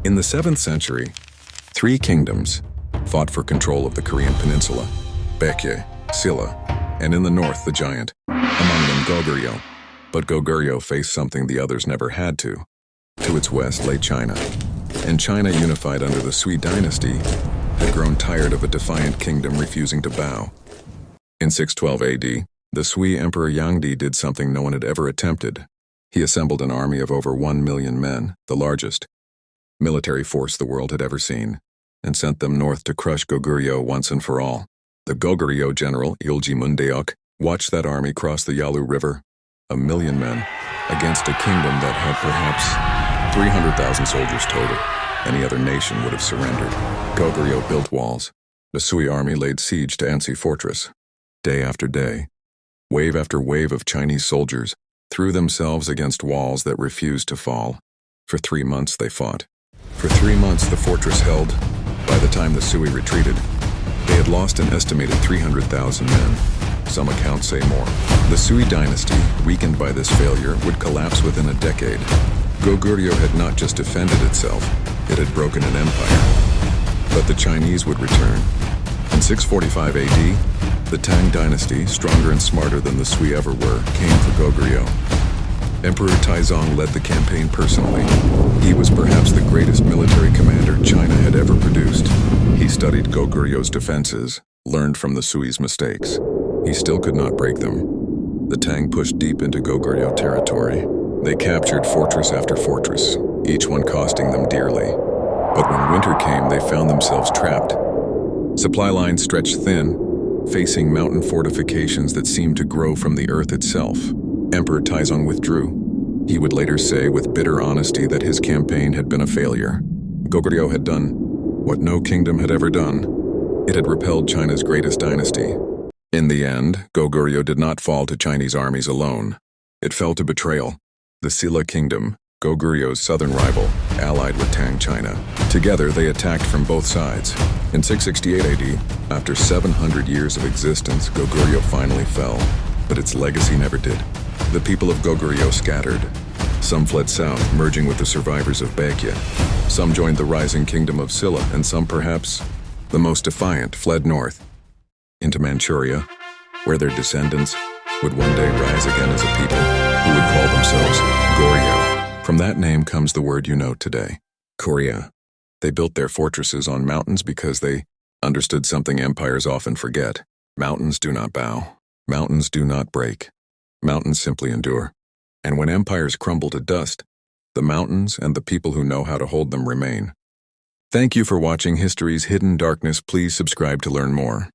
In the 7th century, 3 kingdoms fought for control of the Korean peninsula, Baekje, Silla, and in the north the giant, among them Goguryeo. But Goguryeo faced something the others never had to. To its west lay China, and China, unified under the Sui Dynasty, had grown tired of a defiant kingdom refusing to bow. In 612 AD, the Sui Emperor Yangdi did something no one had ever attempted. He assembled an army of over 1 million men, the largest military force the world had ever seen, and sent them north to crush Goguryeo once and for all. The Goguryeo general, Eulji Mundeok, watched that army cross the Yalu River, 1 million men, against a kingdom that had perhaps 300,000 soldiers total. Any other nation would have surrendered. Goguryeo built walls. The Sui army laid siege to Ansi Fortress. Day after day, wave after wave of Chinese soldiers threw themselves against walls that refused to fall. For 3 months they fought. For 3 months the fortress held. By the time the Sui retreated, they had lost an estimated 300,000 men. Some accounts say more. The Sui Dynasty, weakened by this failure, would collapse within a decade. Goguryeo had not just defended itself, it had broken an empire. But the Chinese would return. In 645 AD, the Tang Dynasty, stronger and smarter than the Sui ever were, came for Goguryeo. Emperor Taizong led the campaign personally. He was perhaps the greatest military commander China had ever produced. He studied Goguryeo's defenses, learned from the Sui's mistakes. He still could not break them. The Tang pushed deep into Goguryeo territory. They captured fortress after fortress, each one costing them dearly. But when winter came, they found themselves trapped. Supply lines stretched thin, facing mountain fortifications that seemed to grow from the earth itself. Emperor Taizong withdrew. He would later say with bitter honesty that his campaign had been a failure. Goguryeo had done what no kingdom had ever done. It had repelled China's greatest dynasty. In the end, Goguryeo did not fall to Chinese armies alone. It fell to betrayal. The Silla kingdom, Goguryeo's southern rival, allied with Tang China. Together, they attacked from both sides. In 668 AD, after 700 years of existence, Goguryeo finally fell, but its legacy never did. The people of Goguryeo scattered. Some fled south, merging with the survivors of Baekje. Some joined the rising kingdom of Silla, and some, perhaps the most defiant, fled north into Manchuria, where their descendants would one day rise again as a people who would call themselves Goguryeo. From that name comes the word you know today, Korea. They built their fortresses on mountains because they understood something empires often forget. Mountains do not bow. Mountains do not break. Mountains simply endure. And when empires crumble to dust, the mountains and the people who know how to hold them remain. Thank you for watching History's Hidden Darkness. Please subscribe to learn more.